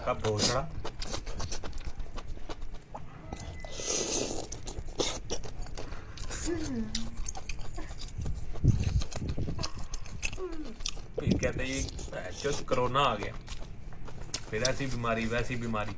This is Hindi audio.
का भोसड़ा। फिर कहते ये कोरोना आ गया, फिर ऐसी बीमारी वैसी बीमारी।